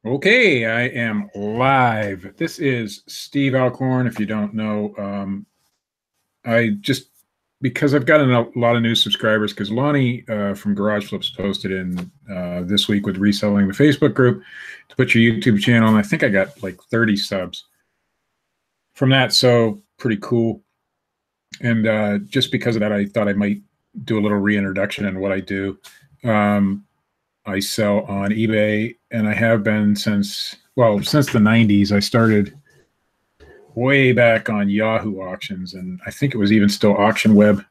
Okay, I am live. This is Steve Alcorn. If you don't know, I just because I've gotten a lot of new subscribers because Lonnie from Garage Flips posted in this week with reselling the Facebook group to put your YouTube channel, and I think I got like 30 subs from that. So pretty cool. And just because of that, I thought I might do a little reintroduction in what I do. I sell on eBay, and I have been since the 90s. I started way back on Yahoo auctions, and I think it was even still Auction Web.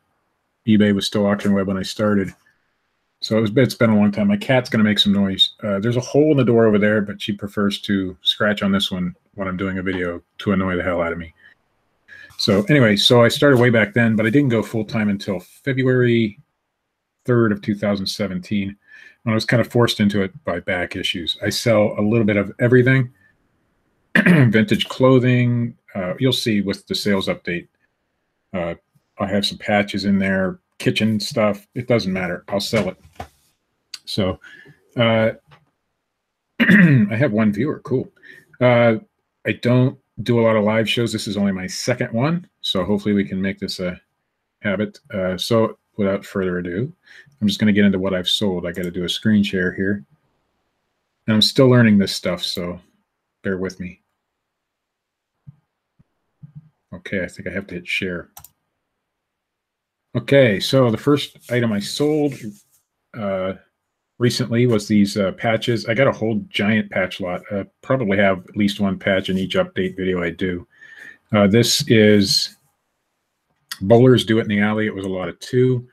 eBay was still Auction Web when I started. So it's been a long time. My cat's going to make some noise. There's a hole in the door over there, but she prefers to scratch on this one when I'm doing a video to annoy the hell out of me. So anyway, I started way back then, but I didn't go full-time until February 3rd of 2017. When I was kind of forced into it by back issues. I sell a little bit of everything, vintage clothing. You'll see with the sales update. I have some patches in there, kitchen stuff. It doesn't matter. I'll sell it. So I have one viewer. Cool. I don't do a lot of live shows. This is only my second one. So hopefully we can make this a habit. So without further ado, I'm just going to get into what I've sold. I got to do a screen share here. And I'm still learning this stuff, so bear with me. Okay, I think I have to hit share. Okay, so the first item I sold recently was these patches. I got a whole giant patch lot. Probably have at least one patch in each update video I do. This is Bowlers Do It in the Alley. It was a lot of 2.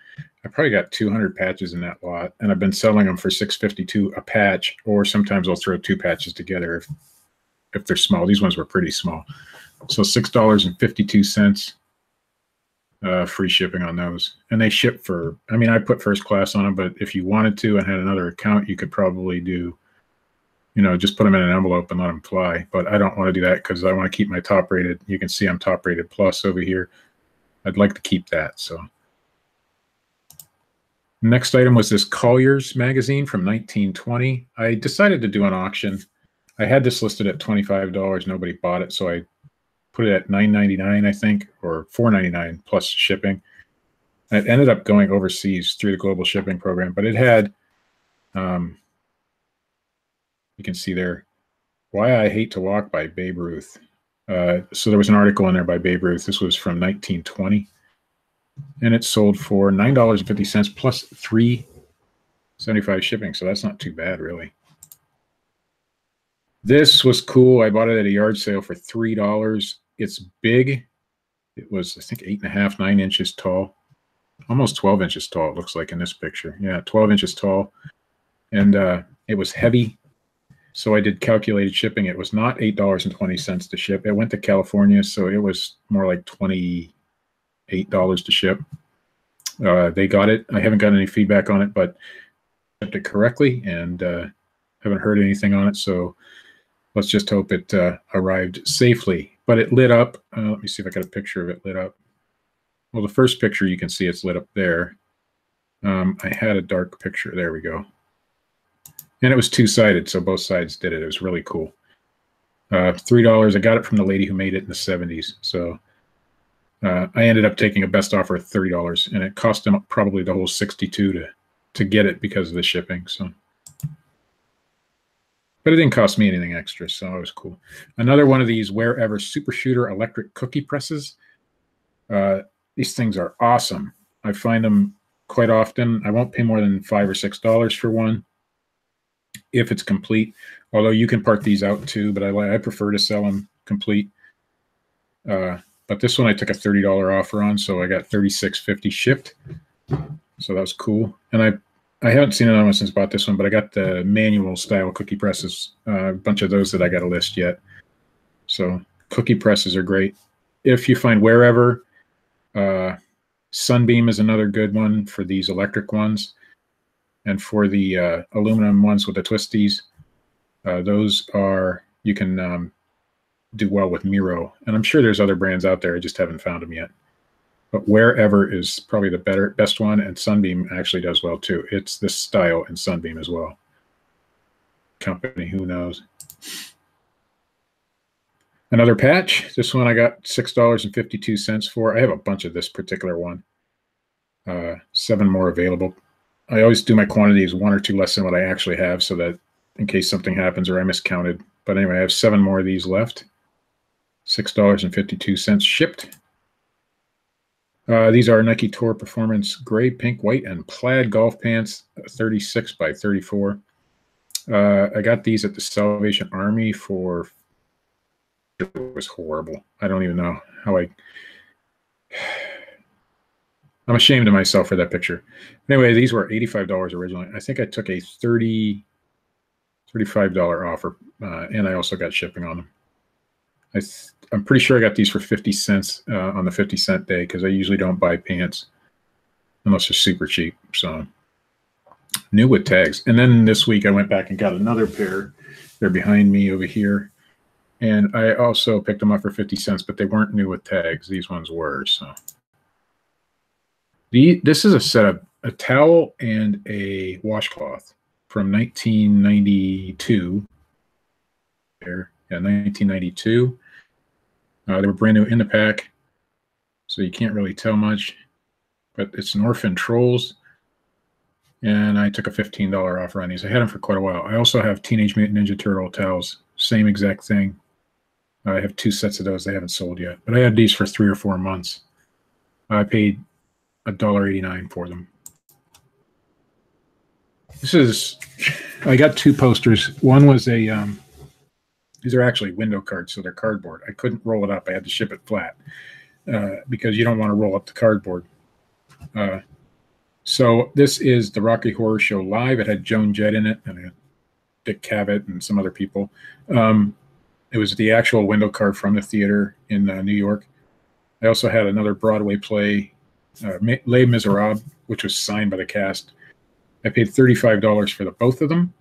I probably got 200 patches in that lot, and I've been selling them for $6.52 a patch, or sometimes I'll throw 2 patches together if they're small. These ones were pretty small. So $6.52 free shipping on those. And they ship for, I mean, I put first class on them, but if you wanted to and had another account, you could probably do, just put them in an envelope and let them fly. But I don't want to do that because I want to keep my top rated. You can see I'm top rated plus over here. I'd like to keep that, so. Next item was this Collier's magazine from 1920. I decided to do an auction. I had this listed at $25. Nobody bought it, so I put it at $9.99, I think, or $4.99 plus shipping. And it ended up going overseas through the global shipping program, but it had, you can see there, Why I Hate to Walk by Babe Ruth. So there was an article in there by Babe Ruth. This was from 1920. And it sold for $9.50 plus $3.75 shipping. So that's not too bad, really. This was cool. I bought it at a yard sale for $3. It's big. It was, I think, 8.5, 9 inches tall. Almost 12 inches tall, it looks like in this picture. Yeah, 12 inches tall. And it was heavy. So I did calculated shipping. It was not $8.20 to ship. It went to California, so it was more like $28 to ship. They got it. I haven't got any feedback on it, but shipped it correctly, and haven't heard anything on it. So let's just hope it arrived safely. But it lit up. Let me see if I got a picture of it lit up. Well, the first picture you can see it's lit up there. I had a dark picture. There we go. And it was 2-sided, so both sides did it. It was really cool. $3. I got it from the lady who made it in the 70s. So I ended up taking a best offer of $30, and it cost them probably the whole $62 to get it because of the shipping. So, but it didn't cost me anything extra, so it was cool. Another one of these Wherever Super Shooter electric cookie presses. These things are awesome. I find them quite often. I won't pay more than $5 or $6 for one if it's complete. Although you can part these out too, but I prefer to sell them complete. But this one I took a $30 offer on, so I got $36.50 shipped. So that was cool. And I haven't seen another one since I bought this one, but I got the manual style cookie presses, a bunch of those that I got to list yet. So cookie presses are great. If you find Wherever, Sunbeam is another good one for these electric ones. And for the aluminum ones with the twisties, those are, you can do well with Miro. And I'm sure there's other brands out there. I just haven't found them yet. But Wherever is probably the best one, and Sunbeam actually does well too. It's this style in Sunbeam as well. Company, who knows? Another patch. This one I got $6.52 for. I have a bunch of this particular one. 7 more available. I always do my quantities 1 or 2 less than what I actually have, so that in case something happens or I miscounted. But anyway, I have 7 more of these left. $6.52 shipped. These are Nike Tour Performance Gray, Pink, White, and Plaid golf pants, 36 by 34. I got these at the Salvation Army for, it was horrible. I don't even know how I'm ashamed of myself for that picture. Anyway, these were $85 originally. I think I took a $35 offer, and I also got shipping on them. I'm pretty sure I got these for 50 cents on the 50-cent day, because I usually don't buy pants unless they're super cheap. So new with tags. And then this week I went back and got another pair. They're behind me over here. And I also picked them up for 50 cents, but they weren't new with tags. These ones were. So this is a set of a towel and a washcloth from 1992. There, yeah, 1992. They were brand new in the pack, so you can't really tell much. But it's an Orphan Trolls, and I took a $15 offer on these. I had them for quite a while. I also have Teenage Mutant Ninja Turtle towels, same exact thing. I have 2 sets of those. They haven't sold yet, but I had these for 3 or 4 months. I paid $1.89 for them. I got 2 posters. One was a, these are actually window cards, so they're cardboard. I couldn't roll it up. I had to ship it flat because you don't want to roll up the cardboard. So this is the Rocky Horror Show Live. It had Joan Jett in it, and it had Dick Cavett and some other people. It was the actual window card from the theater in New York. I also had another Broadway play, Les Miserables, which was signed by the cast. I paid $35 for both of them.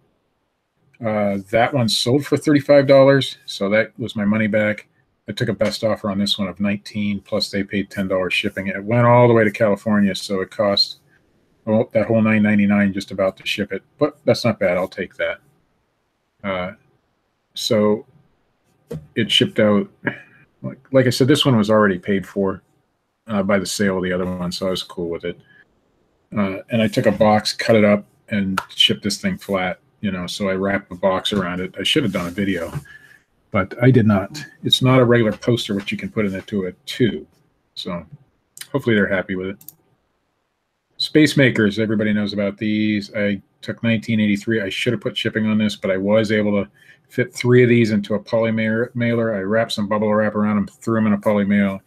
That one sold for $35, so that was my money back. I took a best offer on this one of $19, plus they paid $10 shipping. It went all the way to California, so it cost that whole $9.99 just about to ship it. But that's not bad. I'll take that. So it shipped out. Like I said, this one was already paid for by the sale of the other one, so I was cool with it. And I took a box, cut it up, and shipped this thing flat. So I wrapped the box around it. I should have done a video, but I did not. It's not a regular poster, which you can put into a tube. So hopefully they're happy with it. Space Makers, everybody knows about these. I took 1983. I should have put shipping on this, but I was able to fit 3 of these into a poly mailer. I wrapped some bubble wrap around them, threw them in a poly mail,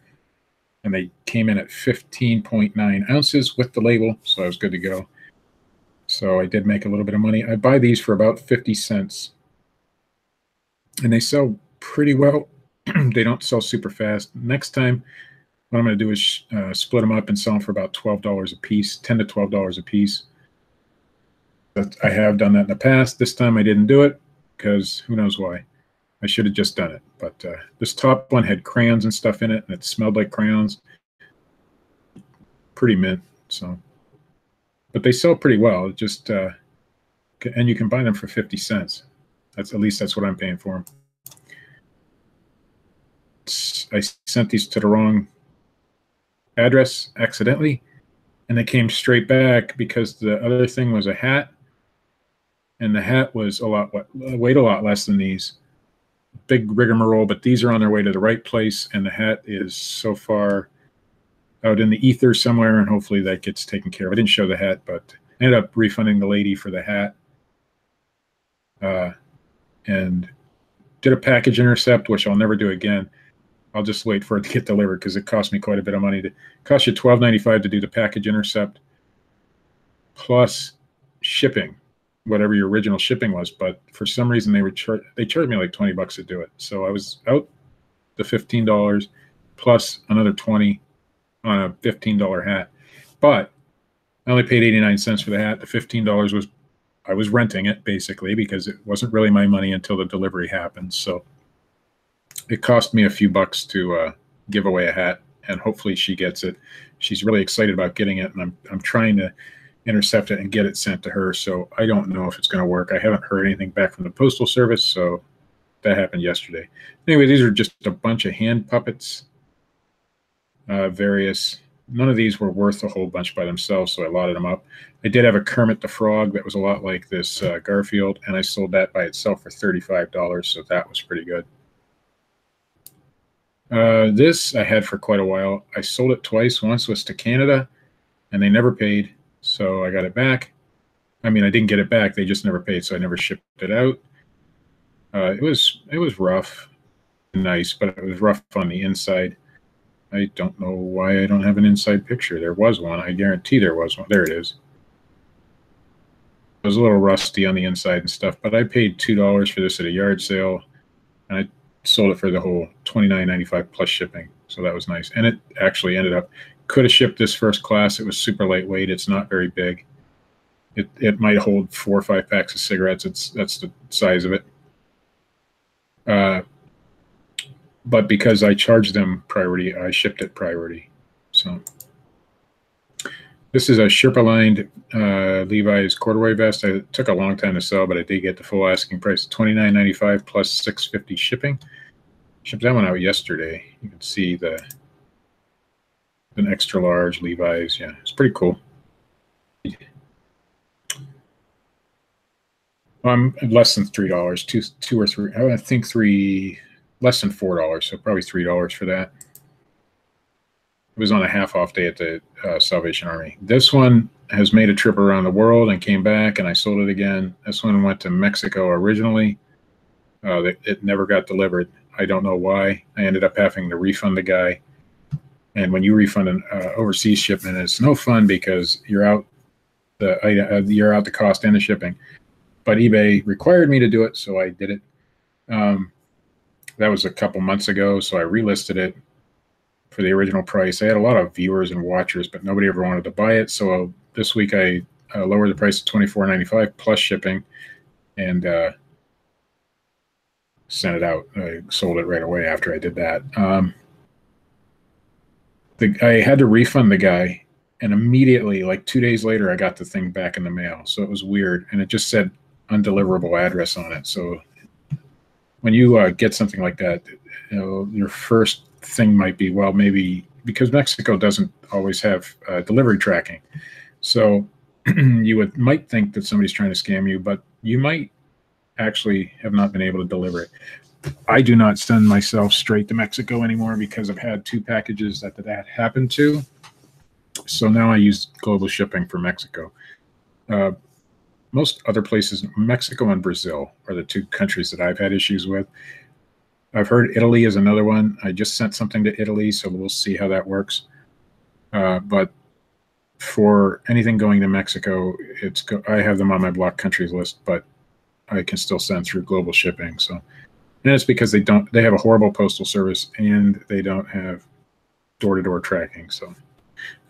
and they came in at 15.9 ounces with the label, so I was good to go. So I did make a little bit of money. I buy these for about 50 cents, and they sell pretty well. They don't sell super fast. Next time, what I'm going to do is split them up and sell them for about $12 a piece, $10 to $12 a piece. But I have done that in the past. This time I didn't do it because who knows why. I should have just done it. But this top one had crayons and stuff in it, and it smelled like crayons. Pretty mint. So, but they sell pretty well. It just and you can buy them for 50 cents. At least that's what I'm paying for them. I sent these to the wrong address accidentally, and they came straight back because the other thing was a hat, and the hat was weighed a lot less than these. Big rigmarole, but these are on their way to the right place, and the hat is so far out in the ether somewhere, and hopefully that gets taken care of. I didn't show the hat, but I ended up refunding the lady for the hat, and did a package intercept, which I'll never do again. I'll just wait for it to get delivered because it cost me quite a bit of money. It cost you $12.95 to do the package intercept plus shipping, whatever your original shipping was. But for some reason they charged me like $20 to do it. So I was out the $15 plus another $20 on a $15 hat. But I only paid 89 cents for the hat. The $15 was, I was renting it basically because it wasn't really my money until the delivery happened. So it cost me a few bucks to give away a hat, and hopefully she gets it. She's really excited about getting it, and I'm trying to intercept it and get it sent to her. So I don't know if it's going to work. I haven't heard anything back from the Postal Service, so that happened yesterday. Anyway, these are just a bunch of hand puppets, various. None of these were worth a whole bunch by themselves, so I lotted them up. I did have a Kermit the Frog that was a lot like this Garfield, and I sold that by itself for $35, so that was pretty good. This I had for quite a while. I sold it twice. Once was to Canada, and they never paid, so I got it back. I mean, I didn't get it back. They just never paid, so I never shipped it out. It was rough, nice, but it was rough on the inside. I don't know why I don't have an inside picture. There was one. I guarantee there was one. There it is. It was a little rusty on the inside and stuff, but I paid $2 for this at a yard sale, and I sold it for the whole $29.95 plus shipping. So that was nice. And it actually ended up, could have shipped this first class. It was super lightweight. It's not very big. It might hold 4 or 5 packs of cigarettes. That's the size of it. But because I charged them priority, I shipped it priority. So this is a Sherpa-lined Levi's corduroy vest. It took a long time to sell, but I did get the full asking price of $29.95 plus $6.50 shipping. Shipped that one out yesterday. You can see an extra large Levi's. Yeah, it's pretty cool. Less than $3, two or three. I think less than $4, so probably $3 for that. It was on a half-off day at the Salvation Army. This one has made a trip around the world and came back, and I sold it again. This one went to Mexico originally. It never got delivered. I don't know why. I ended up having to refund the guy. And when you refund an overseas shipment, it's no fun because you're out the cost and the shipping. But eBay required me to do it, so I did it. That was a couple months ago, so I relisted it for the original price. I had a lot of viewers and watchers, but nobody ever wanted to buy it. So this week I lowered the price to $24.95 plus shipping, and sent it out. I sold it right away after I did that. I had to refund the guy, and immediately, like 2 days later, I got the thing back in the mail. So it was weird, and it just said undeliverable address on it. So when you get something like that, your first thing might be, well, maybe because Mexico doesn't always have delivery tracking. So you might think that somebody's trying to scam you, but you might actually have not been able to deliver it. I do not send myself straight to Mexico anymore because I've had 2 packages that happened to. So now I use global shipping for Mexico. Most other places, Mexico and Brazil are the 2 countries that I've had issues with. I've heard Italy is another one. I just sent something to Italy, so we'll see how that works. But for anything going to Mexico, I have them on my blocked countries list, but I can still send through global shipping. So, and it's because they have a horrible postal service and they don't have door-to-door tracking. So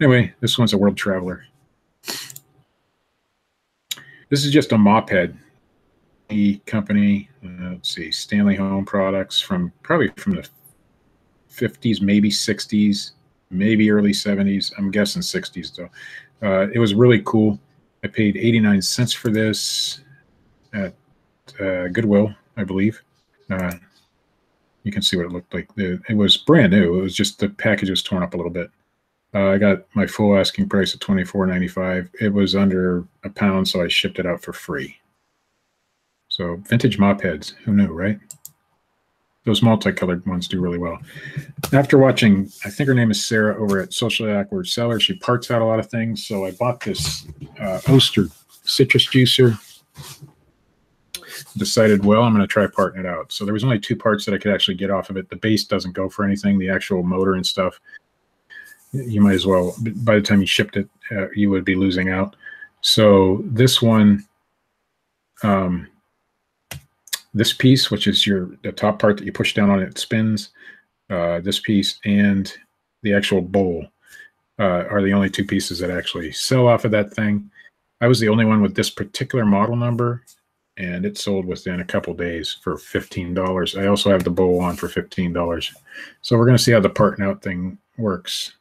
anyway, this one's a World Traveler. This is just a mop head. The company, let's see, Stanley Home Products, probably from the 50s, maybe 60s, maybe early 70s. I'm guessing 60s though. It was really cool. I paid 89 cents for this at Goodwill, I believe. You can see what it looked like. It was brand new. It was just the package was torn up a little bit. I got my full asking price at $24.95. It was under a pound, so I shipped it out for free. So vintage mop heads, who knew, right? Those multicolored ones do really well. After watching, I think her name is Sarah over at Socially Awkward Seller, she parts out a lot of things. So I bought this Oster citrus juicer. Decided, well, I'm going to try parting it out. So there was only 2 parts that I could actually get off of it. The base doesn't go for anything. The actual motor and stuff, you might as well, by the time you shipped it, you would be losing out. So this one, this piece, which is the top part that you push down on, it spins. This piece and the actual bowl are the only 2 pieces that actually sell off of that thing. I was the only one with this particular model number, and it sold within a couple days for $15. I also have the bowl on for $15. So we're going to see how the parting out thing works.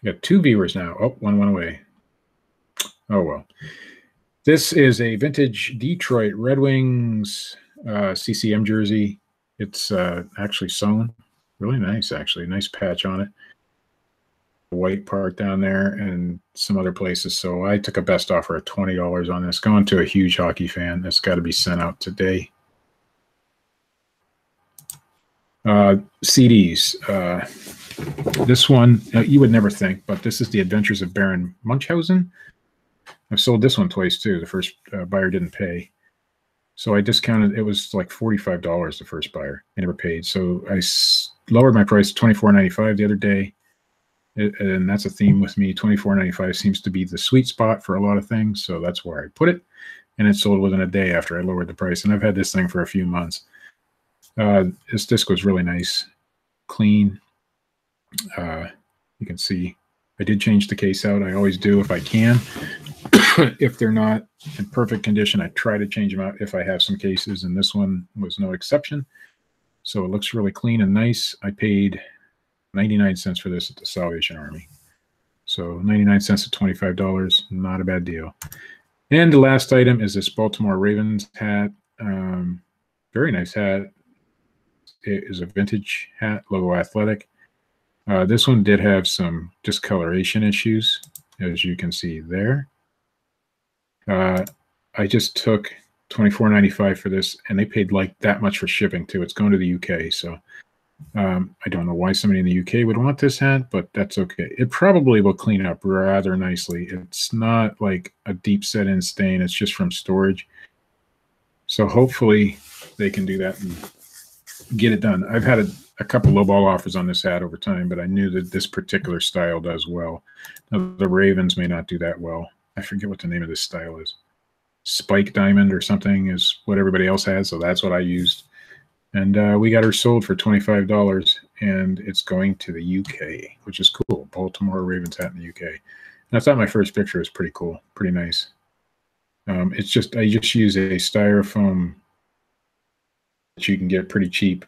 We got 2 viewers now. Oh, one went away. Oh, well. This is a vintage Detroit Red Wings CCM jersey. It's actually sewn. Really nice, actually. Nice patch on it. White part down there and some other places. So I took a best offer at $20 on this. Going to a huge hockey fan. That's got to be sent out today. CDs. This one, you would never think, but this is The Adventures of Baron Munchausen. I've sold this one twice too. The first buyer didn't pay. So I discounted. It was like $45 the first buyer. They never paid. So I lowered my price to $24.95 the other day. And that's a theme with me. $24.95 seems to be the sweet spot for a lot of things. So that's where I put it. And it sold within a day after I lowered the price. And I've had this thing for a few months. This disc was really nice, clean. You can see I did change the case out. I always do if I can. If they're not in perfect condition, I try to change them out if I have some cases. And this one was no exception. So it looks really clean and nice. I paid 99 cents for this at the Salvation Army. So 99 cents at $25, not a bad deal. And the last item is this Baltimore Ravens hat. Very nice hat. It is a vintage hat, Logo Athletic. This one did have some discoloration issues, as you can see there. I just took $24.95 for this, and they paid like that much for shipping too. It's going to the UK, so I don't know why somebody in the UK would want this hat, but that's okay. It probably will clean up rather nicely. It's not like a deep set-in stain. It's just from storage. So hopefully they can do that and get it done. I've had a couple lowball offers on this hat over time, but I knew that this particular style does well. Now, the Ravens may not do that well. I forget what the name of this style is. Spike Diamond or something is what everybody else has, so that's what I used. And we got her sold for $25, and it's going to the UK, which is cool. Baltimore Ravens hat in the UK. And I thought my first picture was pretty cool, pretty nice. It's just I just use a styrofoam that you can get pretty cheap.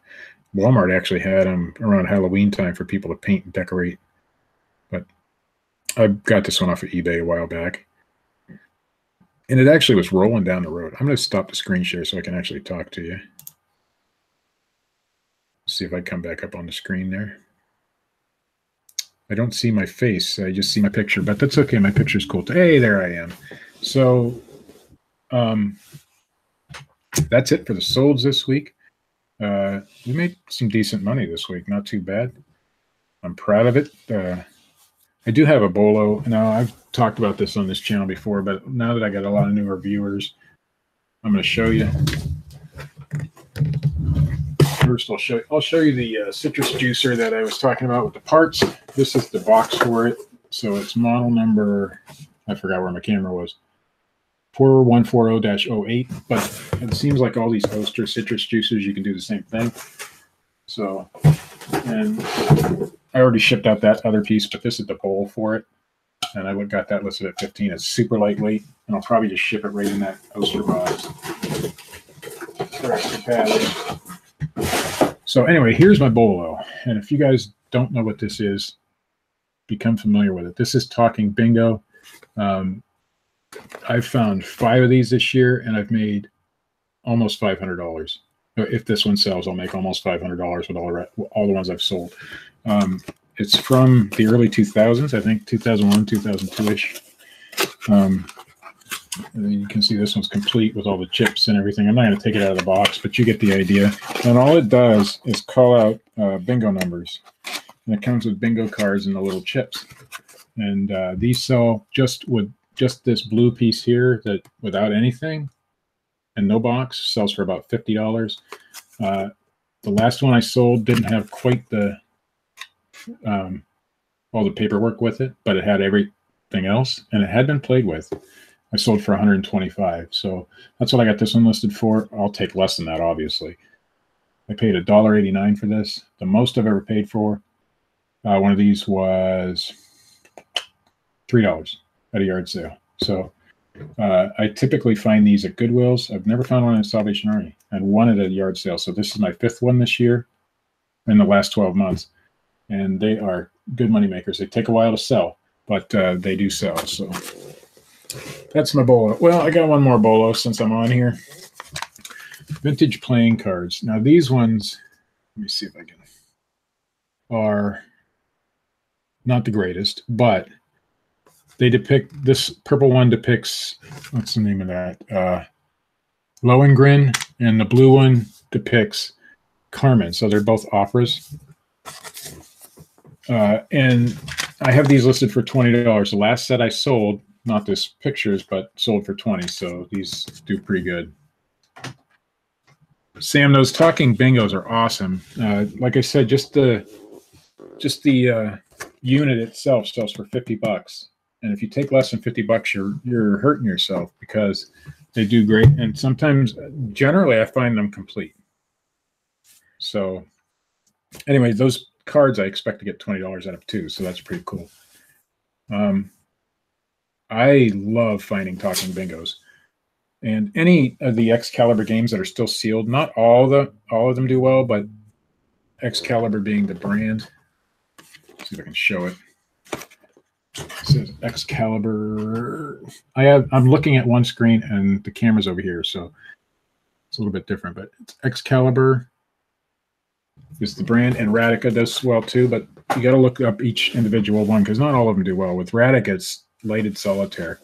Walmart actually had them around Halloween time for people to paint and decorate. But I got this one off of eBay a while back. And it actually was rolling down the road. I'm going to stop the screen share so I can actually talk to you. See if I come back up on the screen there. I don't see my face. I just see my picture, but that's okay. My picture's cool. Hey, there I am. So that's it for the solds this week. We made some decent money this week. Not too bad. I'm proud of it. I do have a bolo. Now, I've talked about this on this channel before, but now that I got a lot of newer viewers, I'm going to show you. First, I'll show you the citrus juicer that I was talking about with the parts. This is the box for it. So it's model number, I forgot where my camera was, 4140-08. But it seems like all these Oster citrus juicers, you can do the same thing. So, and I already shipped out that other piece, but this is the bowl for it. And I got that listed at 15. It's super lightweight, and I'll probably just ship it right in that Oster box. So anyway, here's my bolo. And if you guys don't know what this is, become familiar with it. This is Talking Bingo. I've found 5 of these this year, and I've made almost $500. If this one sells, I'll make almost $500 with all the ones I've sold. It's from the early 2000s, I think 2001, 2002-ish. And you can see this one's complete with all the chips and everything. I'm not going to take it out of the box, but you get the idea. And all it does is call out bingo numbers. And it comes with bingo cards and the little chips. And these sell just with just this blue piece here that without anything and no box sells for about $50. The last one I sold didn't have quite the all the paperwork with it, but it had everything else, and it had been played with. I sold for $125, so that's what I got this one listed for. I'll take less than that, obviously. I paid $1.89 for this, the most I've ever paid for. One of these was $3 at a yard sale. So I typically find these at Goodwill's. I've never found one in Salvation Army, and one at a yard sale. So this is my 5th one this year in the last 12 months. And they are good money makers. They take a while to sell, but they do sell. So that's my bolo. Well, I got one more bolo since I'm on here. vintage playing cards. Now these ones, let me see if I can, are not the greatest, but they depict, this purple one depicts, what's the name of that? Lohengrin, and the blue one depicts Carmen. So they're both operas. And I have these listed for $20. The last set I sold, not this pictures, but sold for 20. So these do pretty good. Sam, those talking bingos are awesome. Like I said, just the unit itself sells for $50. And if you take less than $50, you're hurting yourself, because they do great. And sometimes, generally, I find them complete. So anyway, those cards I expect to get $20 out of too. So that's pretty cool. I love finding talking bingos. And any of the Excalibur games that are still sealed, not all of them do well, but Excalibur being the brand. Let's see if I can show it. It says Excalibur. I'm looking at one screen and the camera's over here, so it's a little bit different, but it's Excalibur is the brand, and Radica does well too, but you got to look up each individual one, because not all of them do well. With Radica, it's lighted solitaire,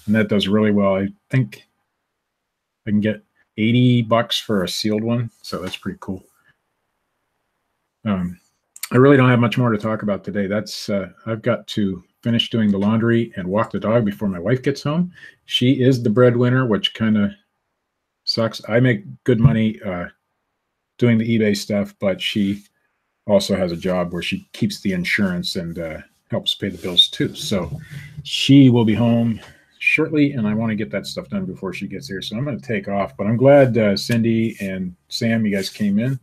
and that does really well. I think I can get $80 for a sealed one, so that's pretty cool. I really don't have much more to talk about today. That's I've got to finish doing the laundry and walk the dog before my wife gets home. She is the breadwinner, which kind of sucks. I make good money doing the eBay stuff, but she also has a job where she keeps the insurance and helps pay the bills too. So she will be home shortly, and I want to get that stuff done before she gets here. So I'm going to take off, but I'm glad Cindy and Sam, you guys came in.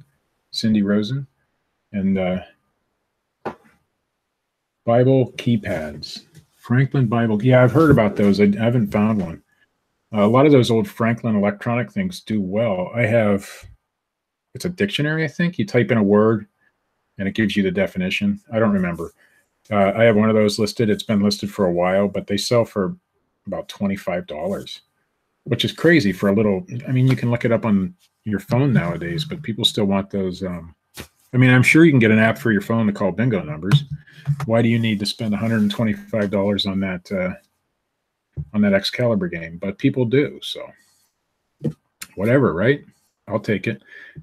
Cindy Rosen. And Bible keypads. Franklin Bible. Yeah, I've heard about those. I haven't found one. A lot of those old Franklin electronic things do well. I have, it's a dictionary, I think. You type in a word and it gives you the definition. I don't remember. I have one of those listed. It's been listed for a while, but they sell for about $25, which is crazy for a little. I mean, you can look it up on your phone nowadays, but people still want those. I mean, I'm sure you can get an app for your phone to call bingo numbers. Why do you need to spend $125 on that Excalibur game? But people do, so whatever, right? I'll take it.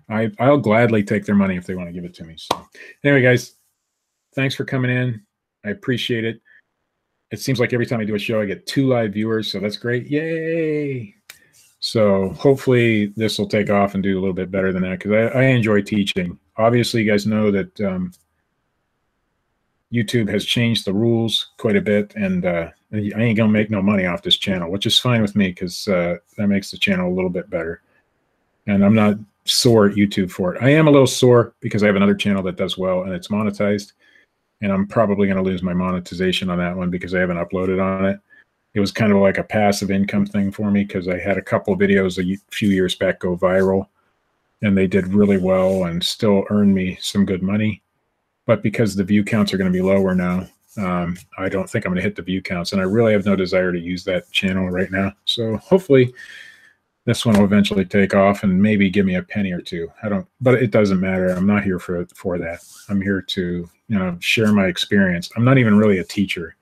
I'll gladly take their money if they want to give it to me. So anyway, guys, thanks for coming in. I appreciate it. It seems like every time I do a show, I get 2 live viewers, so that's great. Yay! So hopefully this will take off and do a little bit better than that, because I enjoy teaching. Obviously, you guys know that YouTube has changed the rules quite a bit, and I ain't going to make no money off this channel, which is fine with me, because that makes the channel a little bit better. And I'm not sore at YouTube for it. I am a little sore because I have another channel that does well, and it's monetized. And I'm probably going to lose my monetization on that one because I haven't uploaded on it. It was kind of like a passive income thing for me, because I had a couple of videos a few years back go viral, and they did really well and still earned me some good money. But because the view counts are going to be lower now, I don't think I'm going to hit the view counts, and I really have no desire to use that channel right now. So hopefully this one will eventually take off and maybe give me a penny or two. But it doesn't matter. I'm not here for that. I'm here to, share my experience. I'm not even really a teacher.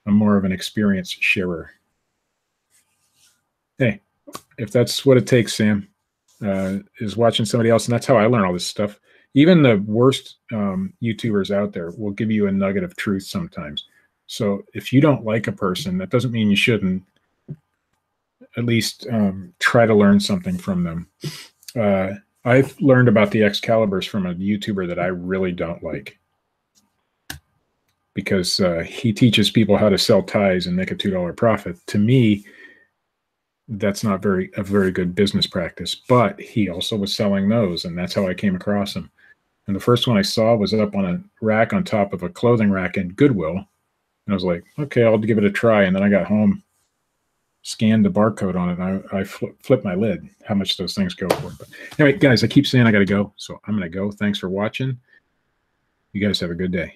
I'm more of an experience sharer. Hey, if that's what it takes, Sam, is watching somebody else, and that's how I learn all this stuff. Even the worst YouTubers out there will give you a nugget of truth sometimes. So if you don't like a person, that doesn't mean you shouldn't at least try to learn something from them. I've learned about the Excaliburs from a YouTuber that I really don't like, because he teaches people how to sell ties and make a $2 profit. To me, that's not a very good business practice, but he also was selling those, and that's how I came across him. And the first one I saw was up on a rack on top of a clothing rack in Goodwill. And I was like, okay, I'll give it a try. And then I got home, scanned the barcode on it, and I flipped my lid how much those things go for. But anyway, guys, I keep saying I got to go, so I'm going to go. Thanks for watching. You guys have a good day.